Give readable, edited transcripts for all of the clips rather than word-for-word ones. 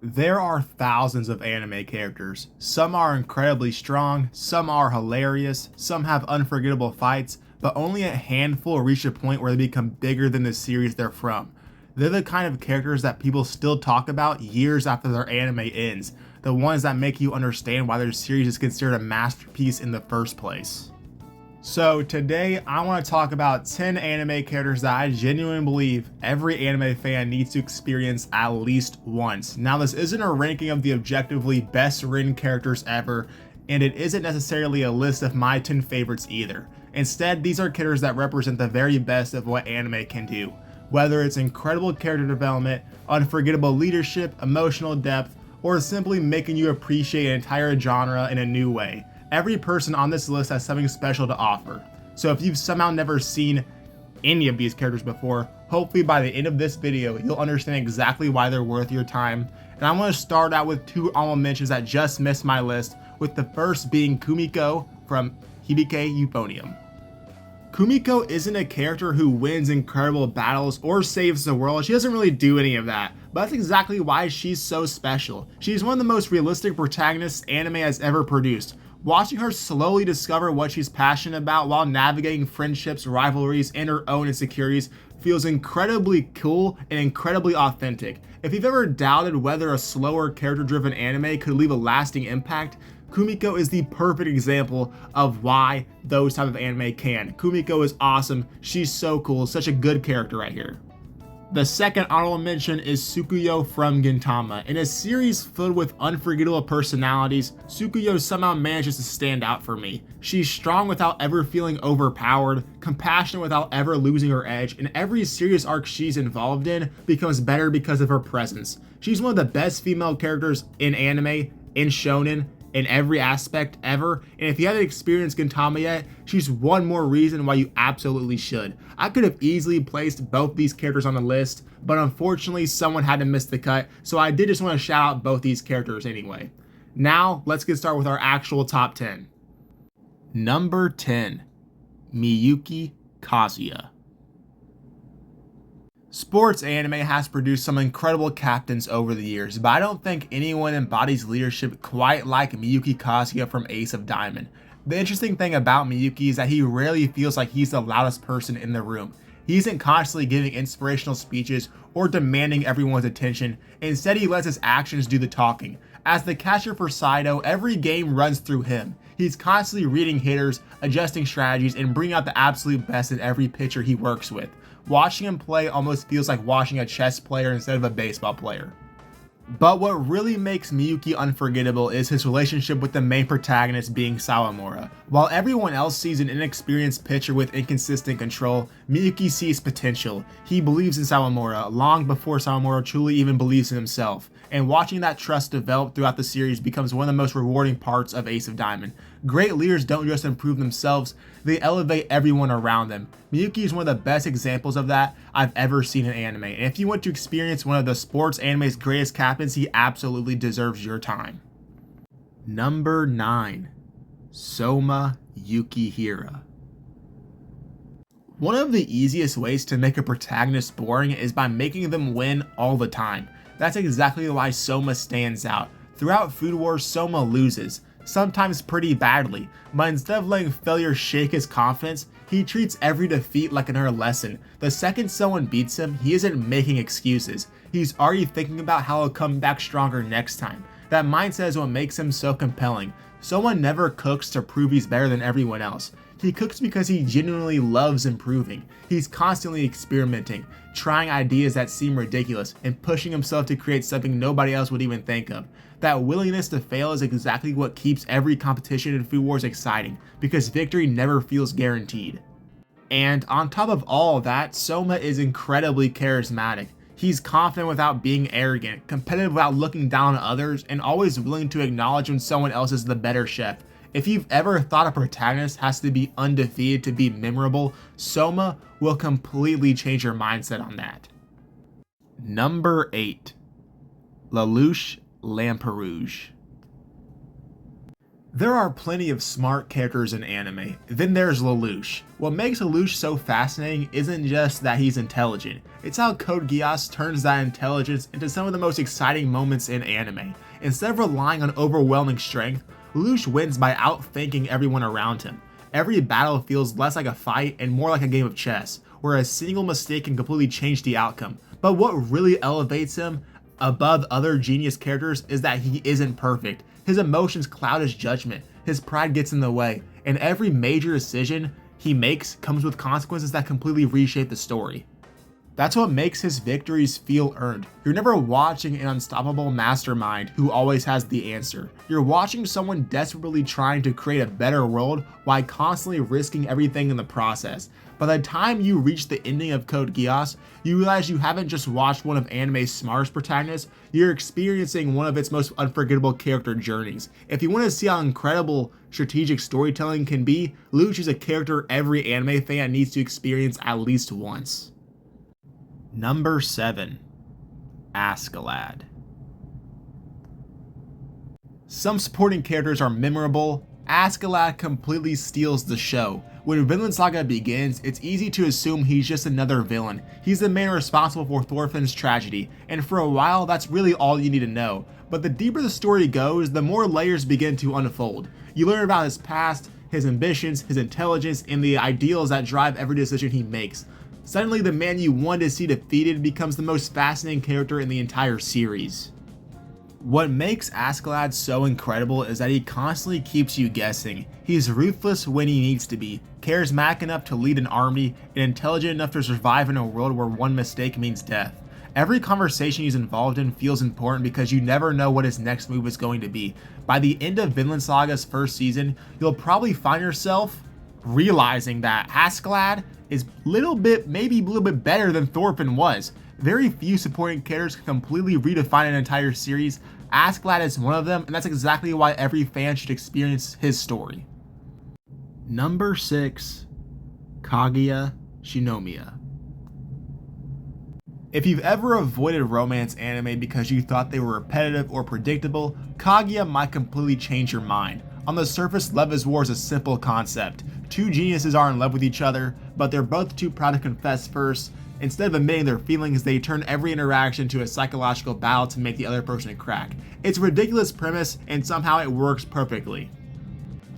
There are thousands of anime characters. Some are incredibly strong, some are hilarious, some have unforgettable fights, but only a handful reach a point where they become bigger than the series they're from. They're the kind of characters that people still talk about years after their anime ends, the ones that make you understand why their series is considered a masterpiece in the first place. So today I want to talk about 10 anime characters that I genuinely believe every anime fan needs to experience at least once. Now this isn't a ranking of the objectively best written characters ever, and it isn't necessarily a list of my 10 favorites either. Instead, these are characters that represent the very best of what anime can do. Whether it's incredible character development, unforgettable leadership, emotional depth, or simply making you appreciate an entire genre in a new way. Every person on this list has something special to offer. So if you've somehow never seen any of these characters before, hopefully by the end of this video, you'll understand exactly why they're worth your time. And I'm going to start out with two honorable mentions that just missed my list, with the first being Kumiko from Hibike Euphonium. Kumiko isn't a character who wins incredible battles or saves the world. She doesn't really do any of that, but that's exactly why she's so special. She's one of the most realistic protagonists anime has ever produced. Watching her slowly discover what she's passionate about while navigating friendships, rivalries, and her own insecurities feels incredibly cool and incredibly authentic. If you've ever doubted whether a slower character-driven anime could leave a lasting impact, Kumiko is the perfect example of why those type of anime can. Kumiko is awesome, she's so cool, such a good character right here. The second honorable mention is Tsukuyo from Gintama. In a series filled with unforgettable personalities, Tsukuyo somehow manages to stand out for me. She's strong without ever feeling overpowered, compassionate without ever losing her edge, and every serious arc she's involved in becomes better because of her presence. She's one of the best female characters in anime, in shonen, in every aspect ever, and if you haven't experienced Gintama yet, she's one more reason why you absolutely should. I could have easily placed both these characters on the list, but unfortunately someone had to miss the cut, so I did just want to shout out both these characters anyway. Now, let's get started with our actual top 10. Number 10, Miyuki Kazuya. Sports anime has produced some incredible captains over the years, but I don't think anyone embodies leadership quite like Miyuki Kazuya from Ace of Diamond. The interesting thing about Miyuki is that he rarely feels like he's the loudest person in the room. He isn't constantly giving inspirational speeches or demanding everyone's attention. Instead, he lets his actions do the talking. As the catcher for Saido, every game runs through him. He's constantly reading hitters, adjusting strategies, and bringing out the absolute best in every pitcher he works with. Watching him play almost feels like watching a chess player instead of a baseball player. But what really makes Miyuki unforgettable is his relationship with the main protagonist being Sawamura. While everyone else sees an inexperienced pitcher with inconsistent control, Miyuki sees potential. He believes in Sawamura long before Sawamura truly even believes in himself, and watching that trust develop throughout the series becomes one of the most rewarding parts of Ace of Diamond. Great leaders don't just improve themselves, they elevate everyone around them. Miyuki is one of the best examples of that I've ever seen in anime, and if you want to experience one of the sports anime's greatest captains, he absolutely deserves your time. Number 9, Soma Yukihira. One of the easiest ways to make a protagonist boring is by making them win all the time. That's exactly why Soma stands out. Throughout Food Wars, Soma loses, sometimes pretty badly, but instead of letting failure shake his confidence, he treats every defeat like another lesson. The second someone beats him, he isn't making excuses. He's already thinking about how he'll come back stronger next time. That mindset is what makes him so compelling. Someone never cooks to prove he's better than everyone else. He cooks because he genuinely loves improving. He's constantly experimenting, trying ideas that seem ridiculous, and pushing himself to create something nobody else would even think of. That willingness to fail is exactly what keeps every competition in Food Wars exciting, because victory never feels guaranteed. And on top of all of that, Soma is incredibly charismatic. He's confident without being arrogant, competitive without looking down on others, and always willing to acknowledge when someone else is the better chef. If you've ever thought a protagonist has to be undefeated to be memorable, Soma will completely change your mindset on that. Number 8, Lelouch Lamperouge. There are plenty of smart characters in anime. Then there's Lelouch. What makes Lelouch so fascinating isn't just that he's intelligent, it's how Code Geass turns that intelligence into some of the most exciting moments in anime. Instead of relying on overwhelming strength, Lelouch wins by outthinking everyone around him. Every battle feels less like a fight and more like a game of chess, where a single mistake can completely change the outcome. But what really elevates him above other genius characters is that he isn't perfect. His emotions cloud his judgment, his pride gets in the way, and every major decision he makes comes with consequences that completely reshape the story. That's what makes his victories feel earned. You're never watching an unstoppable mastermind who always has the answer. You're watching someone desperately trying to create a better world while constantly risking everything in the process. By the time you reach the ending of Code Geass, you realize you haven't just watched one of anime's smartest protagonists, you're experiencing one of its most unforgettable character journeys. If you want to see how incredible strategic storytelling can be, Lelouch is a character every anime fan needs to experience at least once. Number 7. Askeladd. Some supporting characters are memorable. Askeladd completely steals the show. When Vinland Saga begins, it's easy to assume he's just another villain. He's the man responsible for Thorfinn's tragedy, and for a while that's really all you need to know. But the deeper the story goes, the more layers begin to unfold. You learn about his past, his ambitions, his intelligence, and the ideals that drive every decision he makes. Suddenly, the man you wanted to see defeated becomes the most fascinating character in the entire series. What makes Askeladd so incredible is that he constantly keeps you guessing. He's ruthless when he needs to be, charismatic enough to lead an army, and intelligent enough to survive in a world where one mistake means death. Every conversation he's involved in feels important because you never know what his next move is going to be. By the end of Vinland Saga's first season, you'll probably find yourself realizing that Askeladd is maybe a little bit better than Thorfinn was. Very few supporting characters can completely redefine an entire series. Askeladd is one of them, and that's exactly why every fan should experience his story. Number 6. Kaguya-sama. If you've ever avoided romance anime because you thought they were repetitive or predictable, Kaguya might completely change your mind. On the surface, love is war is a simple concept. Two geniuses are in love with each other, but they're both too proud to confess first. Instead of admitting their feelings, they turn every interaction into a psychological battle to make the other person crack. It's a ridiculous premise, and somehow it works perfectly.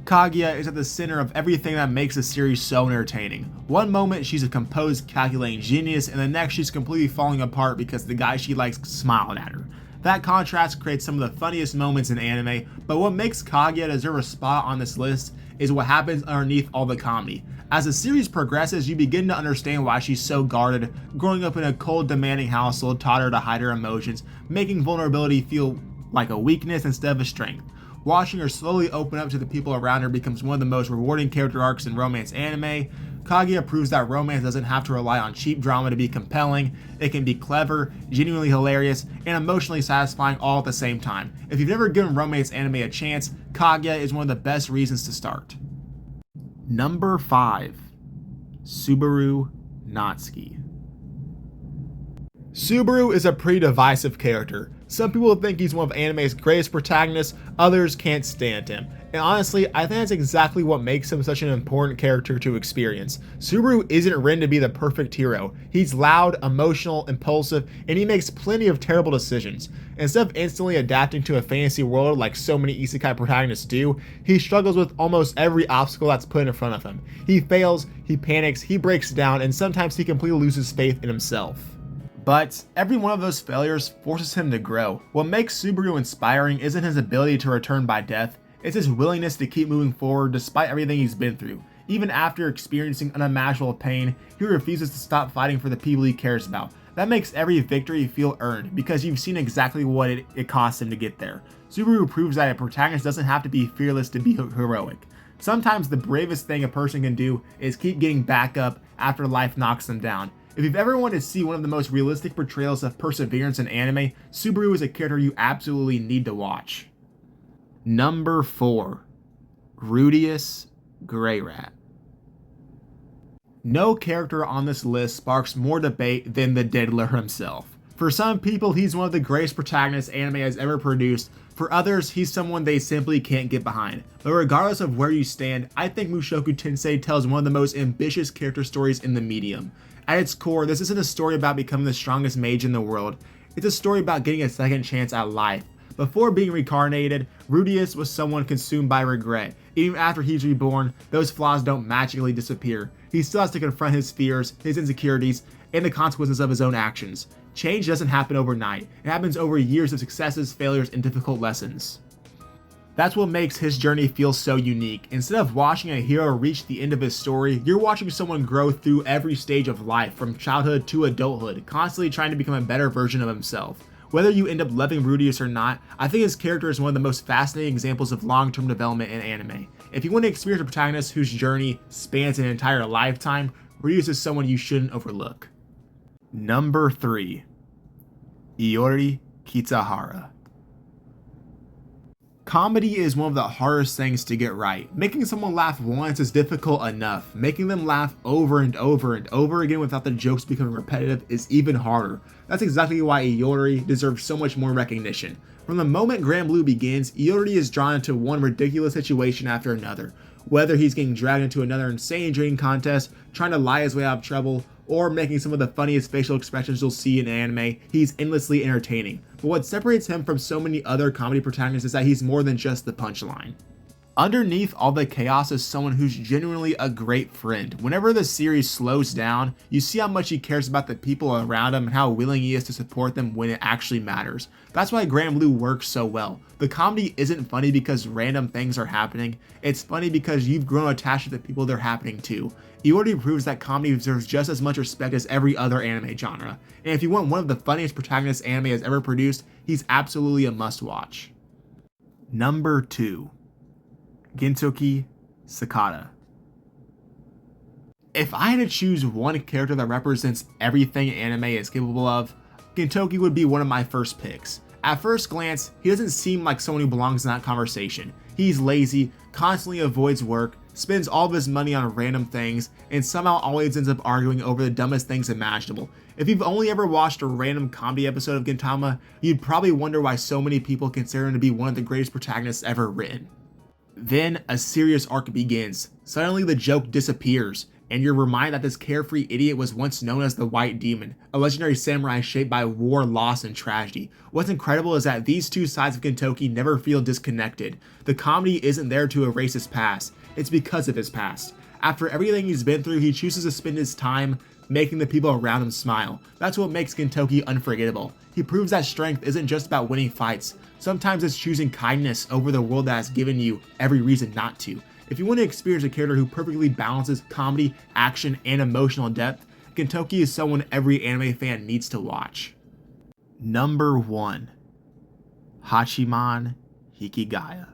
Kaguya is at the center of everything that makes the series so entertaining. One moment she's a composed, calculating genius, and the next she's completely falling apart because the guy she likes smiled at her. That contrast creates some of the funniest moments in anime, but what makes Kaguya deserve a spot on this list is what happens underneath all the comedy. As the series progresses, you begin to understand why she's so guarded. Growing up in a cold, demanding household taught her to hide her emotions, making vulnerability feel like a weakness instead of a strength. Watching her slowly open up to the people around her becomes one of the most rewarding character arcs in romance anime. Kaguya proves that romance doesn't have to rely on cheap drama to be compelling. It can be clever, genuinely hilarious, and emotionally satisfying all at the same time. If you've never given romance anime a chance, Kaguya is one of the best reasons to start. Number 5. Subaru Natsuki. Subaru is a pretty divisive character. Some people think he's one of anime's greatest protagonists, others can't stand him. And honestly, I think that's exactly what makes him such an important character to experience. Subaru isn't written to be the perfect hero. He's loud, emotional, impulsive, and he makes plenty of terrible decisions. Instead of instantly adapting to a fantasy world like so many isekai protagonists do, he struggles with almost every obstacle that's put in front of him. He fails, he panics, he breaks down, and sometimes he completely loses faith in himself. But every one of those failures forces him to grow. What makes Subaru inspiring isn't his ability to return by death, it's his willingness to keep moving forward despite everything he's been through. Even after experiencing unimaginable pain, he refuses to stop fighting for the people he cares about. That makes every victory feel earned, because you've seen exactly what it costs him to get there. Subaru proves that a protagonist doesn't have to be fearless to be heroic. Sometimes the bravest thing a person can do is keep getting back up after life knocks them down. If you've ever wanted to see one of the most realistic portrayals of perseverance in anime, Subaru is a character you absolutely need to watch. Number 4. Rudeus Greyrat. No character on this list sparks more debate than the Diddler himself. For some people, he's one of the greatest protagonists anime has ever produced. For others, he's someone they simply can't get behind. But regardless of where you stand, I think Mushoku Tensei tells one of the most ambitious character stories in the medium. At its core, this isn't a story about becoming the strongest mage in the world. It's a story about getting a second chance at life. Before being reincarnated, Rudeus was someone consumed by regret. Even after he's reborn, those flaws don't magically disappear. He still has to confront his fears, his insecurities, and the consequences of his own actions. Change doesn't happen overnight. It happens over years of successes, failures, and difficult lessons. That's what makes his journey feel so unique. Instead of watching a hero reach the end of his story, you're watching someone grow through every stage of life, from childhood to adulthood, constantly trying to become a better version of himself. Whether you end up loving Rudeus or not, I think his character is one of the most fascinating examples of long-term development in anime. If you want to experience a protagonist whose journey spans an entire lifetime, Rudeus is someone you shouldn't overlook. Number 3. Iori Kitahara. Comedy is one of the hardest things to get right. Making someone laugh once is difficult enough. Making them laugh over and over and over again without the jokes becoming repetitive is even harder. That's exactly why Iori deserves so much more recognition. From the moment Grand Blue begins, Iori is drawn into one ridiculous situation after another. Whether he's getting dragged into another insane drinking contest, trying to lie his way out of trouble, or making some of the funniest facial expressions you'll see in anime, he's endlessly entertaining. But what separates him from so many other comedy protagonists is that he's more than just the punchline. Underneath all the chaos is someone who's genuinely a great friend. Whenever the series slows down, you see how much he cares about the people around him and how willing he is to support them when it actually matters. That's why Grand Blue works so well. The comedy isn't funny because random things are happening, it's funny because you've grown attached to the people they're happening to. Iori proves that comedy deserves just as much respect as every other anime genre. And if you want one of the funniest protagonists anime has ever produced, he's absolutely a must-watch. Number 2. Gintoki Sakata. If I had to choose one character that represents everything anime is capable of, Gintoki would be one of my first picks. At first glance, he doesn't seem like someone who belongs in that conversation. He's lazy, constantly avoids work, spends all of his money on random things, and somehow always ends up arguing over the dumbest things imaginable. If you've only ever watched a random comedy episode of Gintama, you'd probably wonder why so many people consider him to be one of the greatest protagonists ever written. Then a serious arc begins. Suddenly the joke disappears, and you're reminded that this carefree idiot was once known as the White Demon, a legendary samurai shaped by war, loss, and tragedy. What's incredible is that these two sides of Gintoki never feel disconnected. The comedy isn't there to erase his past, it's because of his past. After everything he's been through, he chooses to spend his time making the people around him smile. That's what makes Gintoki unforgettable. He proves that strength isn't just about winning fights. Sometimes it's choosing kindness over the world that has given you every reason not to. If you want to experience a character who perfectly balances comedy, action, and emotional depth, Gintoki is someone every anime fan needs to watch. Number 1. Hachiman Hikigaya.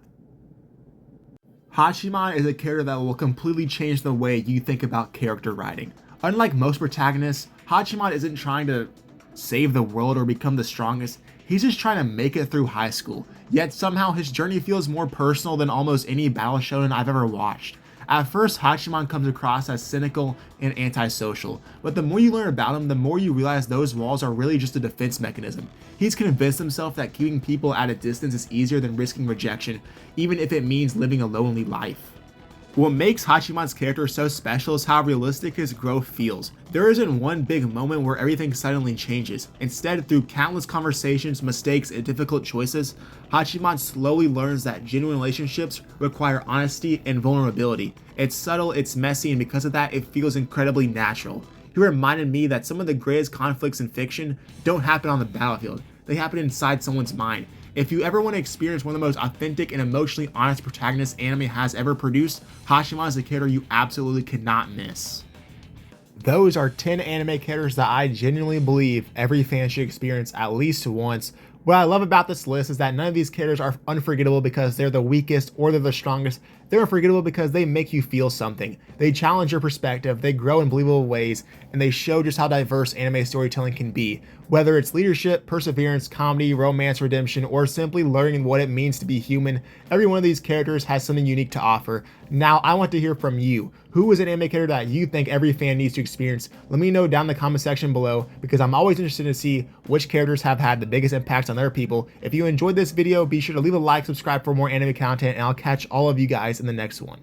Hachiman is a character that will completely change the way you think about character writing. Unlike most protagonists, Hachiman isn't trying to save the world or become the strongest, he's just trying to make it through high school. Yet somehow his journey feels more personal than almost any battle shonen I've ever watched. At first, Hachiman comes across as cynical and antisocial, but the more you learn about him, the more you realize those walls are really just a defense mechanism. He's convinced himself that keeping people at a distance is easier than risking rejection, even if it means living a lonely life. What makes Hachiman's character so special is how realistic his growth feels. There isn't one big moment where everything suddenly changes. Instead, through countless conversations, mistakes, and difficult choices, Hachiman slowly learns that genuine relationships require honesty and vulnerability. It's subtle, it's messy, and because of that, it feels incredibly natural. He reminded me that some of the greatest conflicts in fiction don't happen on the battlefield, they happen inside someone's mind. If you ever want to experience one of the most authentic and emotionally honest protagonists anime has ever produced, Hachiman is a character you absolutely cannot miss. Those are 10 anime characters that I genuinely believe every fan should experience at least once. What I love about this list is that none of these characters are unforgettable because they're the weakest or they're the strongest. They're unforgettable because they make you feel something. They challenge your perspective, they grow in believable ways, and they show just how diverse anime storytelling can be. Whether it's leadership, perseverance, comedy, romance, redemption, or simply learning what it means to be human, every one of these characters has something unique to offer. Now, I want to hear from you. Who is an anime character that you think every fan needs to experience? Let me know down in the comment section below, because I'm always interested to see which characters have had the biggest impacts on other people. If you enjoyed this video, be sure to leave a like, subscribe for more anime content, and I'll catch all of you guys in the next one.